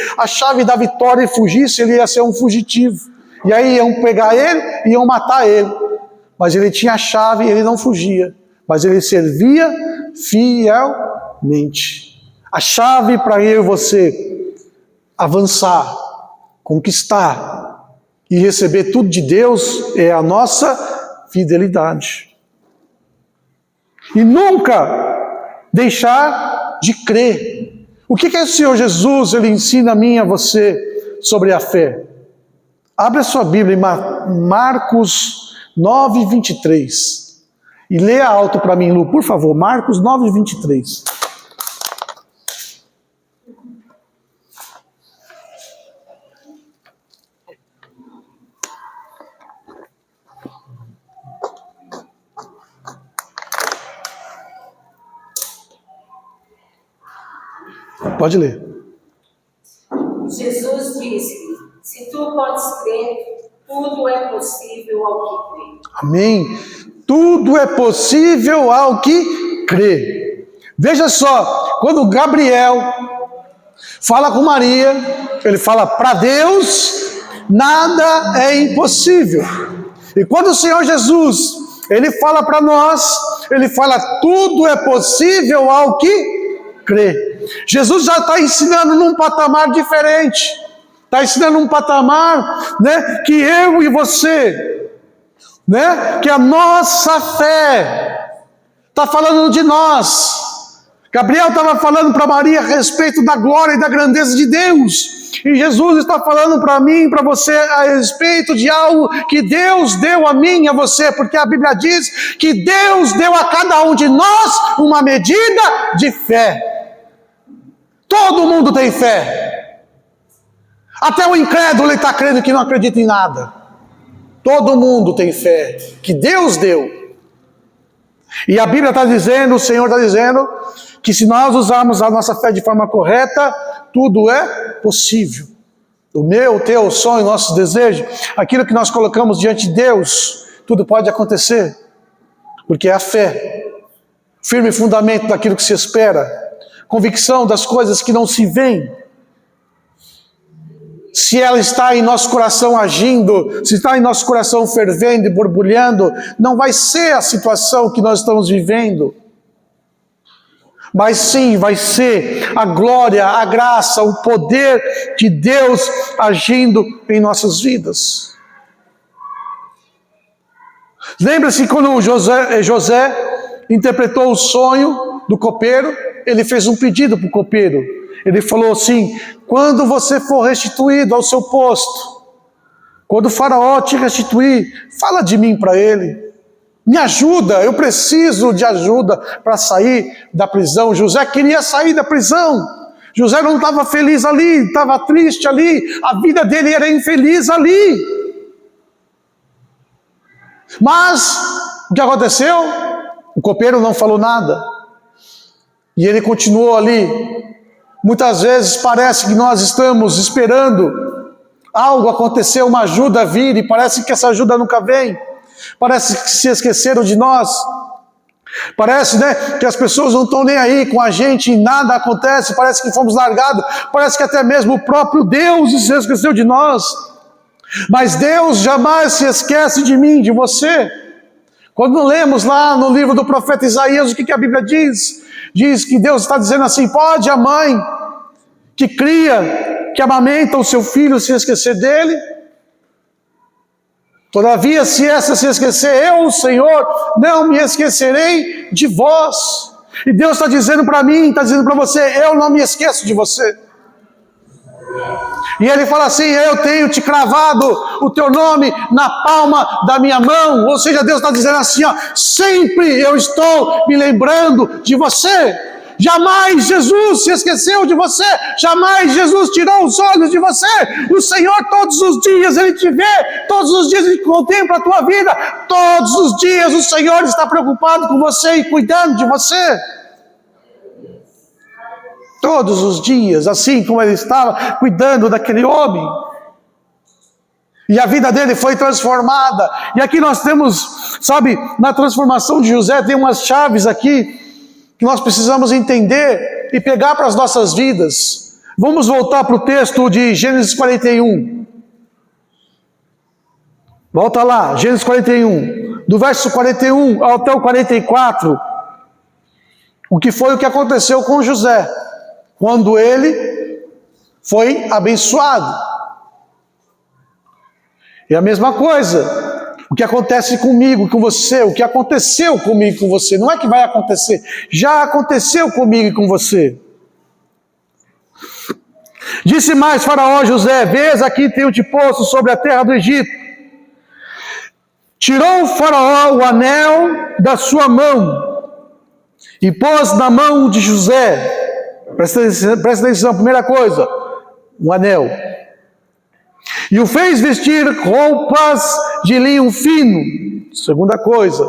da vitória e fugisse, ele ia ser um fugitivo. E aí iam pegar ele e iam matar ele. Mas ele tinha a chave e ele não fugia. Mas ele servia fielmente. A chave para eu e você avançar, conquistar e receber tudo de Deus é a nossa fidelidade. E nunca deixar de crer. O que o Senhor Jesus ele ensina a mim e a você sobre a fé? Abre a sua Bíblia em Marcos 9, 23. E leia alto para mim, Lu, por favor. Marcos 9, 23. Pode ler. Jesus disse: se tu podes crer, tudo é possível ao que crê. Amém. Tudo é possível ao que crê. Veja só, quando Gabriel fala com Maria, ele fala, para Deus nada é impossível. E quando o Senhor Jesus, ele fala para nós, ele fala, tudo é possível ao que crê. Jesus já está ensinando num patamar diferente. Está ensinando um patamar, né, que eu e você, né, que a nossa fé está falando de nós. Gabriel estava falando para Maria a respeito da glória e da grandeza de Deus. E Jesus está falando para mim e para você a respeito de algo que Deus deu a mim e a você, porque a Bíblia diz que Deus deu a cada um de nós uma medida de fé. Todo mundo tem fé. Até o incrédulo está crendo que não acredita em nada. Todo mundo tem fé que Deus deu. E a Bíblia está dizendo, o Senhor está dizendo, que se nós usarmos a nossa fé de forma correta, tudo é possível. O meu, o teu, o sonho, o nosso desejo, aquilo que nós colocamos diante de Deus, tudo pode acontecer. Porque é a fé, firme fundamento daquilo que se espera, convicção das coisas que não se veem. Se ela está em nosso coração agindo, se está em nosso coração fervendo e borbulhando, não vai ser a situação que nós estamos vivendo. Mas sim, vai ser a glória, a graça, o poder de Deus agindo em nossas vidas. Lembra-se quando José interpretou o sonho do copeiro, ele fez um pedido para o copeiro. Ele falou assim, quando você for restituído ao seu posto, quando o faraó te restituir, fala de mim para ele. Me ajuda, eu preciso de ajuda para sair da prisão. José queria sair da prisão. José não estava feliz ali, estava triste ali. A vida dele era infeliz ali. Mas, o que aconteceu? O copeiro não falou nada. E ele continuou ali. Muitas vezes parece que nós estamos esperando algo acontecer, uma ajuda vir, e parece que essa ajuda nunca vem. Parece que se esqueceram de nós. Parece, né, que as pessoas não estão nem aí com a gente e nada acontece. Parece que fomos largados. Parece que até mesmo o próprio Deus se esqueceu de nós. Mas Deus jamais se esquece de mim, de você. Quando lemos lá no livro do profeta Isaías, o que a Bíblia diz? Diz que Deus está dizendo assim, pode a mãe que cria, que amamenta o seu filho se esquecer dele? Todavia, se essa se esquecer, eu, o Senhor, não me esquecerei de vós. E Deus está dizendo para mim, está dizendo para você, eu não me esqueço de você. E Ele fala assim, eu tenho te cravado o teu nome na palma da minha mão. Ou seja, Deus está dizendo assim, ó, sempre eu estou me lembrando de você. Jamais Jesus se esqueceu de você. Jamais Jesus tirou os olhos de você. O Senhor todos os dias Ele te vê. Todos os dias Ele contempla a tua vida. Todos os dias o Senhor está preocupado com você e cuidando de você. Todos os dias, assim como Ele estava cuidando daquele homem. E a vida dele foi transformada. E aqui nós temos, sabe, na transformação de José tem umas chaves aqui que nós precisamos entender e pegar para as nossas vidas. Vamos voltar para o texto de Gênesis 41. Volta lá, Gênesis 41. Do verso 41 até o 44. O que foi o que aconteceu com José, quando ele foi abençoado. E a mesma coisa, o que acontece comigo, com você, o que aconteceu comigo, com você, não é que vai acontecer, já aconteceu comigo e com você. Disse mais Faraó a José, vês aqui tenho-te posto sobre a terra do Egito. Tirou o Faraó o anel da sua mão e pôs na mão de José. Presta atenção, primeira coisa, um anel. E o fez vestir roupas de linho fino. Segunda coisa,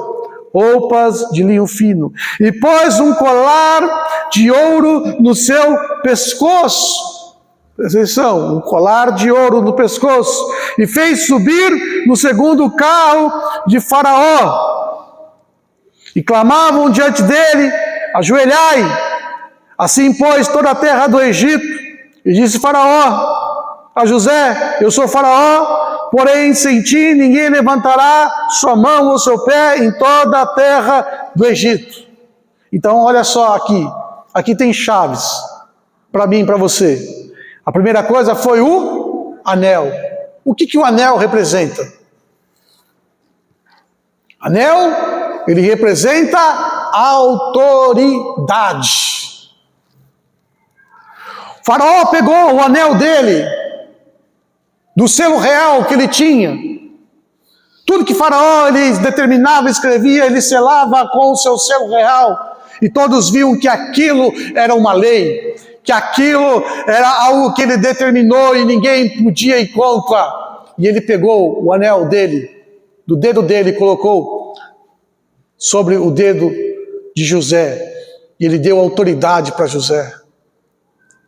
roupas de linho fino. E pôs um colar de ouro no seu pescoço. Presta atenção, um colar de ouro no pescoço. E fez subir no segundo carro de Faraó. E clamavam diante dele ajoelhai. Assim, pois, toda a terra do Egito, e disse Faraó a José, eu sou Faraó, porém sem ti ninguém levantará sua mão ou seu pé em toda a terra do Egito. Então, olha só aqui tem chaves para mim e para você. A primeira coisa foi o anel. O que o anel representa? Anel, ele representa autoridade. O Faraó pegou o anel dele, do selo real que ele tinha. Tudo que Faraó ele determinava, escrevia, ele selava com o seu selo real. E todos viam que aquilo era uma lei, que aquilo era algo que ele determinou e ninguém podia ir contra. E ele pegou o anel dele, do dedo dele, e colocou sobre o dedo de José. E ele deu autoridade para José.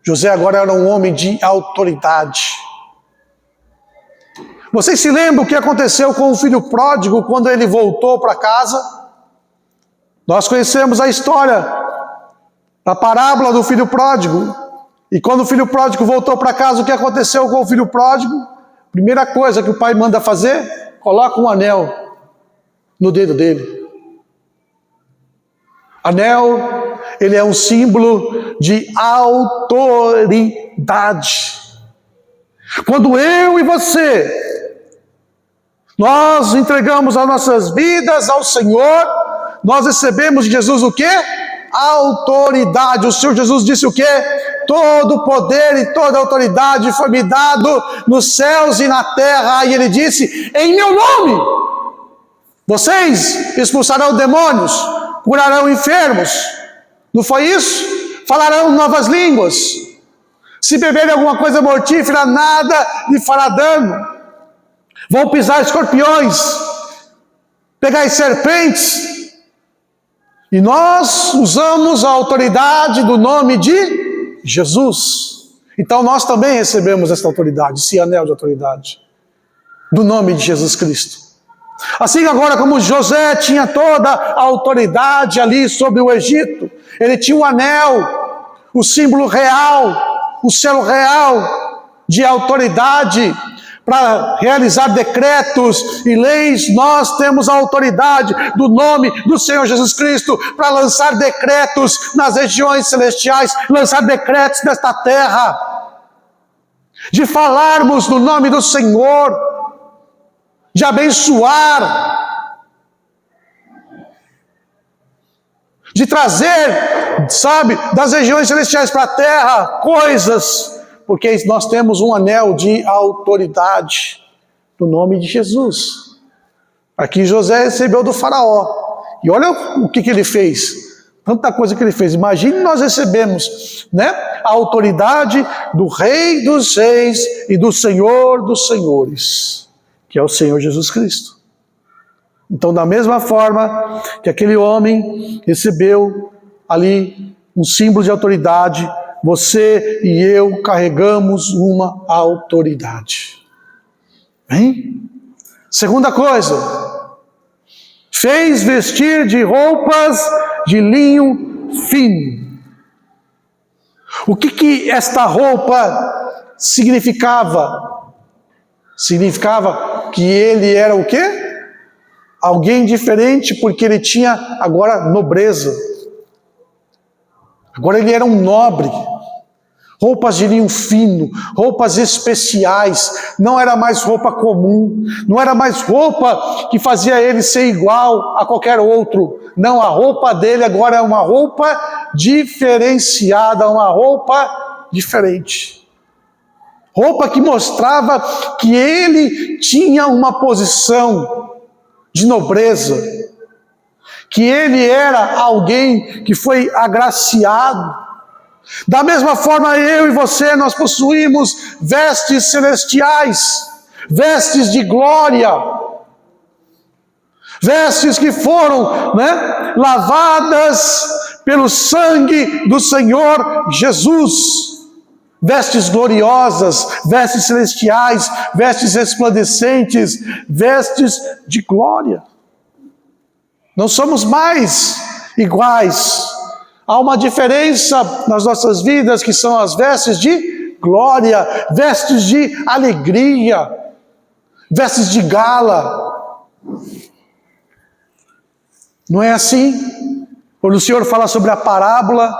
José agora era um homem de autoridade. Vocês se lembram o que aconteceu com o filho pródigo quando ele voltou para casa? Nós conhecemos a história, a parábola do filho pródigo. E quando o filho pródigo voltou para casa, o que aconteceu com o filho pródigo? Primeira coisa que o pai manda fazer, coloca um anel no dedo dele. Anel, ele é um símbolo de autoridade. Quando eu e você, nós entregamos as nossas vidas ao Senhor, nós recebemos de Jesus o quê? Autoridade. O Senhor Jesus disse o quê? Todo poder e toda autoridade foi me dado nos céus e na terra. E ele disse, em meu nome, vocês expulsarão demônios, curarão enfermos. Não foi isso? Falarão novas línguas. Se beberem alguma coisa mortífera, nada lhe fará dano. Vão pisar escorpiões, pegar serpentes. E nós usamos a autoridade do nome de Jesus. Então nós também recebemos essa autoridade, esse anel de autoridade, do nome de Jesus Cristo. Assim agora como José tinha toda a autoridade ali sobre o Egito, ele tinha o anel, o símbolo real, o selo real de autoridade para realizar decretos e leis. Nós temos a autoridade do nome do Senhor Jesus Cristo para lançar decretos nas regiões celestiais, lançar decretos nesta terra, de falarmos no nome do Senhor, de abençoar, de trazer, sabe, das regiões celestiais para a terra coisas, porque nós temos um anel de autoridade no nome de Jesus. Aqui José recebeu do Faraó. E olha o que ele fez. Tanta coisa que ele fez. Imagine nós recebemos, né, a autoridade do Rei dos Reis e do Senhor dos Senhores, que é o Senhor Jesus Cristo. Então, da mesma forma que aquele homem recebeu ali um símbolo de autoridade, você e eu carregamos uma autoridade. Hein? Segunda coisa, fez vestir de roupas de linho fino. O que esta roupa significava? Significava que ele era o quê? Alguém diferente, porque ele tinha agora nobreza. Agora ele era um nobre. Roupas de linho fino, roupas especiais, não era mais roupa comum, não era mais roupa que fazia ele ser igual a qualquer outro. Não, a roupa dele agora é uma roupa diferenciada, uma roupa diferente. Roupa que mostrava que ele tinha uma posição de nobreza, que ele era alguém que foi agraciado. Da mesma forma, eu e você, nós possuímos vestes celestiais, vestes de glória, vestes que foram, né, lavadas pelo sangue do Senhor Jesus, vestes gloriosas, vestes celestiais, vestes resplandecentes, vestes de glória. Não somos mais iguais há uma diferença nas nossas vidas, que são as vestes de glória, vestes de alegria, vestes de gala. Não é assim? Quando o Senhor fala sobre a parábola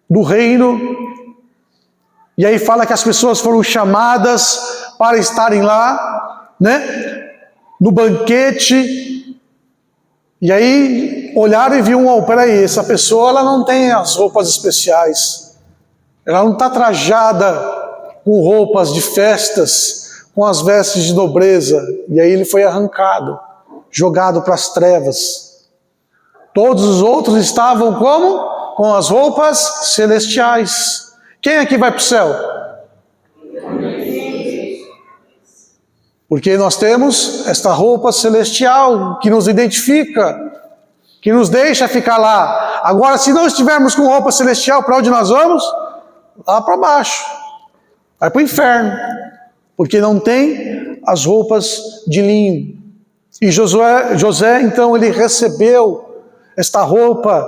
do reino, e aí fala que as pessoas foram chamadas para estarem lá, né? No banquete, e aí olharam e viram, peraí, essa pessoa ela não tem as roupas especiais, ela não está trajada com roupas de festas, com as vestes de nobreza, e aí ele foi arrancado, jogado para as trevas. Todos os outros estavam como? Com as roupas celestiais. Quem aqui vai para o céu? Porque nós temos esta roupa celestial que nos identifica, que nos deixa ficar lá. Agora, se não estivermos com roupa celestial, para onde nós vamos? Lá para baixo. Vai para o inferno. Porque não tem as roupas de linho. E José, então, ele recebeu esta roupa.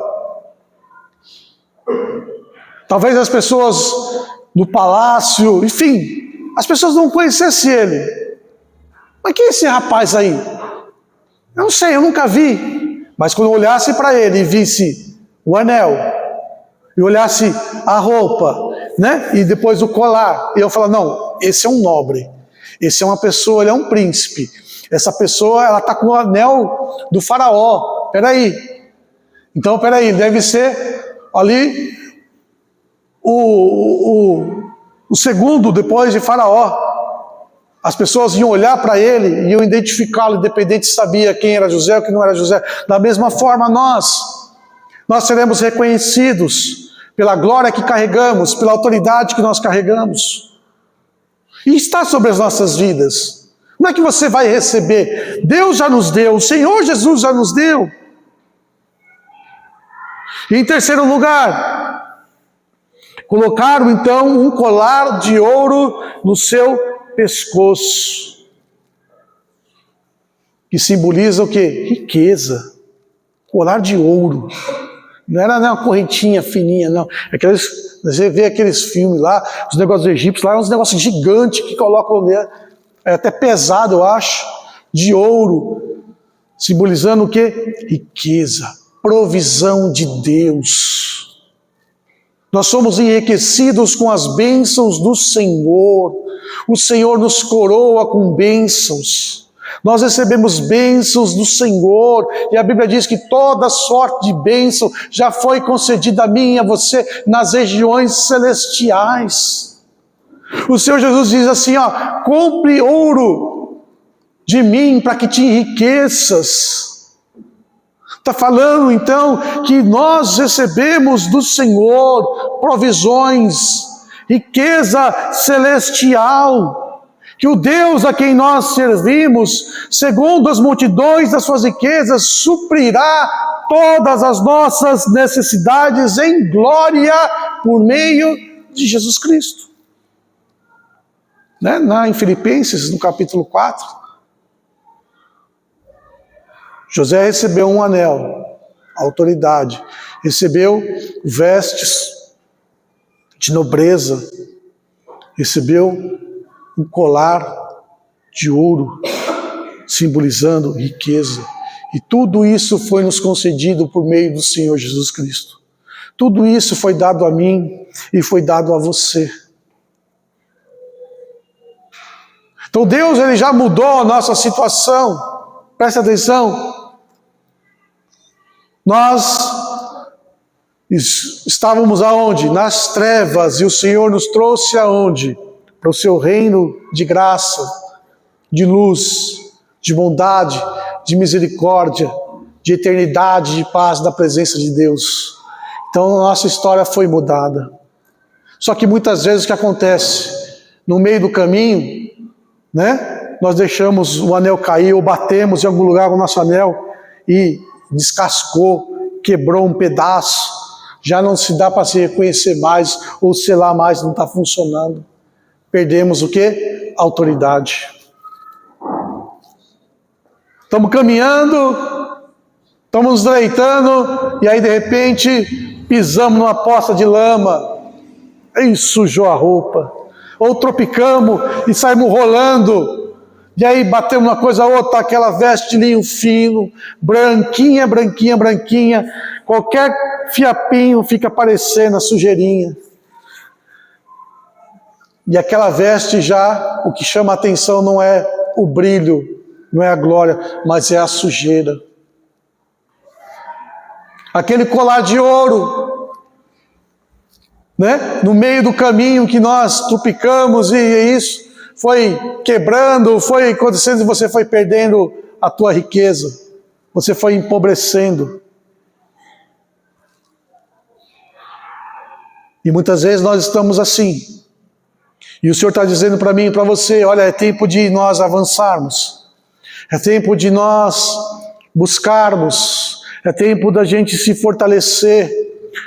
Talvez as pessoas do palácio, enfim, as pessoas não conhecessem ele. Mas quem é esse rapaz aí? Eu não sei, eu nunca vi. Mas quando eu olhasse para ele e visse o anel, e olhasse a roupa, né? E depois o colar, e eu falar, não, esse é um nobre, esse é uma pessoa, ele é um príncipe. Essa pessoa, ela está com o anel do faraó. Peraí. Então, peraí, deve ser ali o segundo depois de faraó. As pessoas iam olhar para ele e iam identificá-lo, independente se sabia quem era José ou quem não era José. Da mesma forma, nós seremos reconhecidos pela glória que carregamos, pela autoridade que nós carregamos. E está sobre as nossas vidas. Não é que você vai receber. Deus já nos deu, o Senhor Jesus já nos deu. E em terceiro lugar, colocaram então um colar de ouro no seu pescoço, que simboliza o quê? Riqueza. Colar de ouro. Não era uma correntinha fininha, não. Você vê aqueles filmes lá, os negócios egípcios lá, uns negócios gigantes que colocam, é até pesado, eu acho, de ouro, simbolizando o quê? Riqueza, provisão de Deus. Nós somos enriquecidos com as bênçãos do Senhor. O Senhor nos coroa com bênçãos. Nós recebemos bênçãos do Senhor. E a Bíblia diz que toda sorte de bênção já foi concedida a mim e a você nas regiões celestiais. O Senhor Jesus diz assim, compre ouro de mim para que te enriqueças. Está falando então que nós recebemos do Senhor provisões, riqueza celestial, que o Deus a quem nós servimos, segundo as multidões das suas riquezas, suprirá todas as nossas necessidades em glória por meio de Jesus Cristo. Em Filipenses, no capítulo 4, José recebeu um anel, autoridade, recebeu vestes de nobreza, recebeu um colar de ouro, simbolizando riqueza. E tudo isso foi nos concedido por meio do Senhor Jesus Cristo. Tudo isso foi dado a mim e foi dado a você. Então Deus, ele já mudou a nossa situação. Presta atenção. Nós estávamos aonde? Nas trevas, e o Senhor nos trouxe aonde? Para o seu reino de graça, de luz, de bondade, de misericórdia, de eternidade, de paz, da presença de Deus. Então a nossa história foi mudada. Só que muitas vezes o que acontece? No meio do caminho, nós deixamos o anel cair, ou batemos em algum lugar com o nosso anel e descascou, quebrou um pedaço, já não se dá para se reconhecer mais, ou selar mais, não está funcionando. Perdemos o quê? Autoridade. Estamos caminhando Estamos nos deleitando e aí de repente pisamos numa poça de lama e sujou a roupa. Ou tropicamos e saímos rolando. E aí batemos uma coisa a outra, aquela veste de linho fino, branquinha, branquinha, branquinha. Qualquer fiapinho fica parecendo a sujeirinha. E aquela veste já, o que chama a atenção não é o brilho, não é a glória, mas é a sujeira. Aquele colar de ouro, né? No meio do caminho que nós tropicamos e isso foi quebrando, foi acontecendo e você foi perdendo a tua riqueza, você foi empobrecendo. E muitas vezes nós estamos assim. E o Senhor está dizendo para mim e para você, olha, é tempo de nós avançarmos, é tempo de nós buscarmos, é tempo da gente se fortalecer,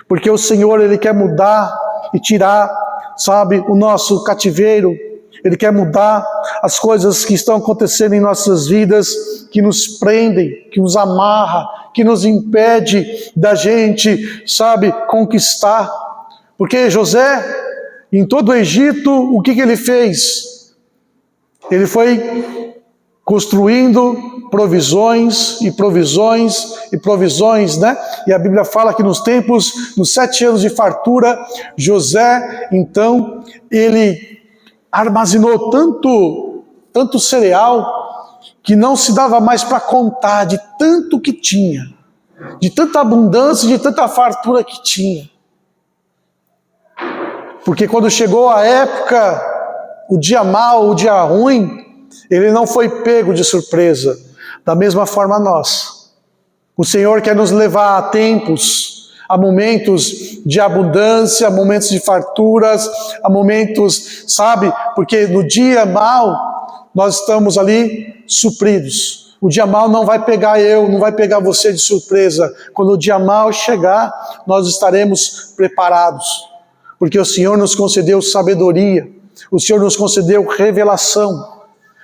porque o Senhor, Ele quer mudar e tirar, sabe, o nosso cativeiro. Ele quer mudar as coisas que estão acontecendo em nossas vidas, que nos prendem, que nos amarra, que nos impede da gente, sabe, conquistar. Porque José, em todo o Egito, o que ele fez? Ele foi construindo provisões e provisões e provisões, né? E a Bíblia fala que nos 7 anos de fartura, José, então, ele armazenou tanto cereal que não se dava mais para contar de tanto que tinha, de tanta abundância, de tanta fartura que tinha. Porque quando chegou a época, o dia mau, o dia ruim, ele não foi pego de surpresa. Da mesma forma nós. O Senhor quer nos levar a tempos, a momentos de abundância, a momentos de farturas, a momentos, sabe? Porque no dia mau, nós estamos ali supridos. O dia mau não vai pegar eu, não vai pegar você de surpresa. Quando o dia mau chegar, nós estaremos preparados. Porque o Senhor nos concedeu sabedoria, o Senhor nos concedeu revelação.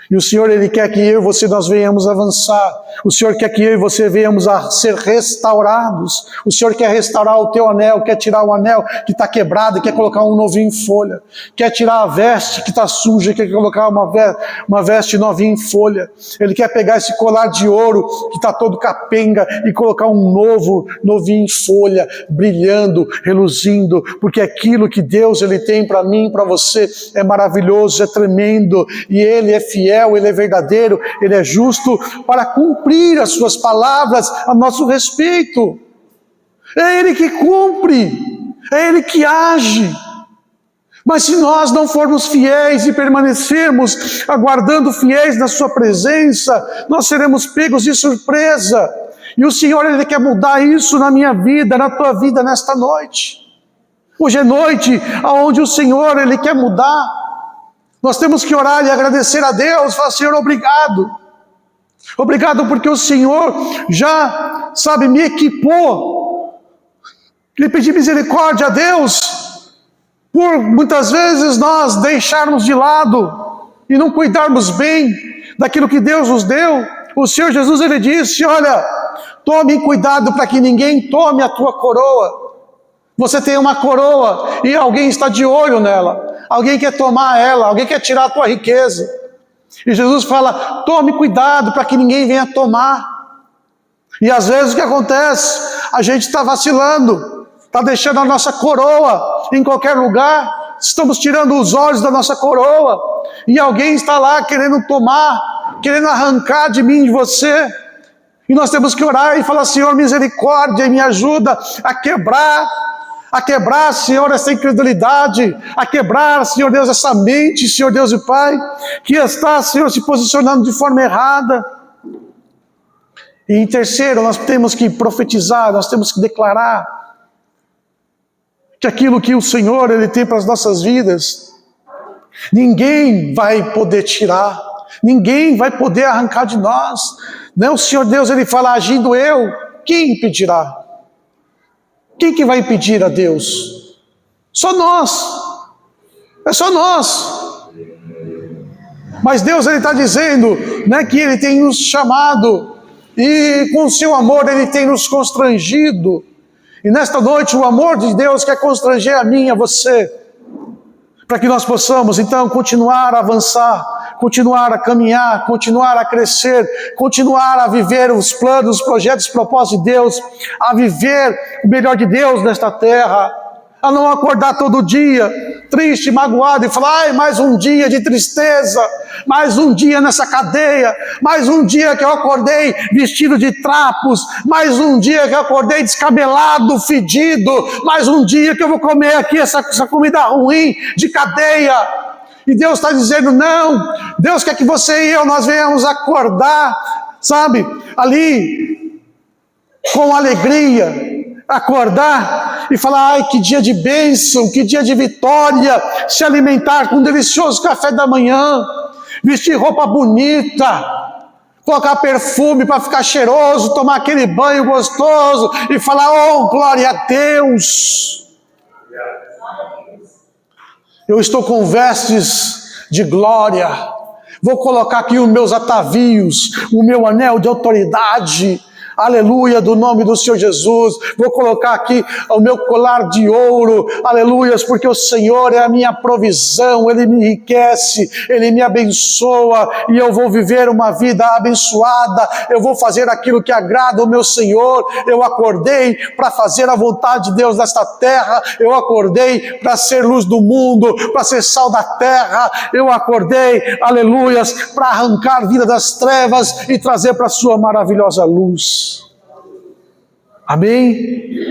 E o Senhor, Ele quer que eu e você nós venhamos avançar. O Senhor quer que eu e você venhamos a ser restaurados. O Senhor quer restaurar o teu anel, quer tirar o anel que está quebrado, quer colocar um novinho em folha. Quer tirar a veste que está suja, quer colocar uma veste novinha em folha. Ele quer pegar esse colar de ouro que está todo capenga e colocar um novinho em folha, brilhando, reluzindo. Porque aquilo que Deus Ele tem para mim e para você é maravilhoso, é tremendo. E Ele é fiel. Ele é verdadeiro, Ele é justo para cumprir as suas palavras a nosso respeito. É Ele que cumpre, é Ele que age. Mas se nós não formos fiéis e permanecermos aguardando fiéis na sua presença, nós seremos pegos de surpresa. E o Senhor, Ele quer mudar isso na minha vida, na tua vida nesta noite. Hoje é noite onde o Senhor, Ele quer mudar. Nós temos que orar e agradecer a Deus, falar, Senhor, obrigado. Obrigado porque o Senhor já, sabe, me equipou. E pedir misericórdia a Deus, por muitas vezes nós deixarmos de lado e não cuidarmos bem daquilo que Deus nos deu. O Senhor Jesus, Ele disse, olha, tome cuidado para que ninguém tome a tua coroa. Você tem uma coroa e alguém está de olho nela. Alguém quer tomar ela, alguém quer tirar a tua riqueza. E Jesus fala, tome cuidado para que ninguém venha tomar. E às vezes o que acontece? A gente está vacilando, está deixando a nossa coroa em qualquer lugar, estamos tirando os olhos da nossa coroa, e alguém está lá querendo tomar, querendo arrancar de mim, de você. E nós temos que orar e falar, Senhor, misericórdia, me ajuda a quebrar, Senhor, essa incredulidade, a quebrar, Senhor Deus, essa mente, Senhor Deus e Pai, que está, Senhor, se posicionando de forma errada. E em terceiro, nós temos que profetizar, nós temos que declarar que aquilo que o Senhor, Ele tem para as nossas vidas, ninguém vai poder tirar, ninguém vai poder arrancar de nós. Não, o Senhor Deus, Ele fala, agindo eu, quem impedirá? Quem que vai impedir a Deus? Só nós. É só nós. Mas Deus, Ele está dizendo, né, que Ele tem nos chamado E com o seu amor Ele tem nos constrangido. E nesta noite o amor de Deus quer constranger a mim e a você, para que nós possamos então continuar a avançar, continuar a caminhar, continuar a crescer, continuar a viver os planos, os projetos, os propósitos de Deus, a viver o melhor de Deus nesta terra, a não acordar todo dia triste, magoado e falar: ai, mais um dia de tristeza, mais um dia nessa cadeia, mais um dia que eu acordei vestido de trapos, mais um dia que eu acordei descabelado, fedido, mais um dia que eu vou comer aqui essa comida ruim de cadeia. E Deus está dizendo: não, Deus quer que você e eu, nós venhamos acordar, sabe, ali com alegria, acordar e falar: ai, que dia de bênção, que dia de vitória, se alimentar com um delicioso café da manhã, vestir roupa bonita, colocar perfume para ficar cheiroso, tomar aquele banho gostoso e falar: oh, glória a Deus, eu estou com vestes de glória, vou colocar aqui os meus atavios, o meu anel de autoridade, aleluia, do nome do Senhor Jesus, vou colocar aqui o meu colar de ouro, aleluias, porque o Senhor é a minha provisão, Ele me enriquece, Ele me abençoa, e eu vou viver uma vida abençoada, eu vou fazer aquilo que agrada ao meu Senhor. Eu acordei para fazer a vontade de Deus nesta terra, eu acordei para ser luz do mundo, para ser sal da terra, eu acordei, aleluias, para arrancar a vida das trevas e trazer para a sua maravilhosa luz. Amém?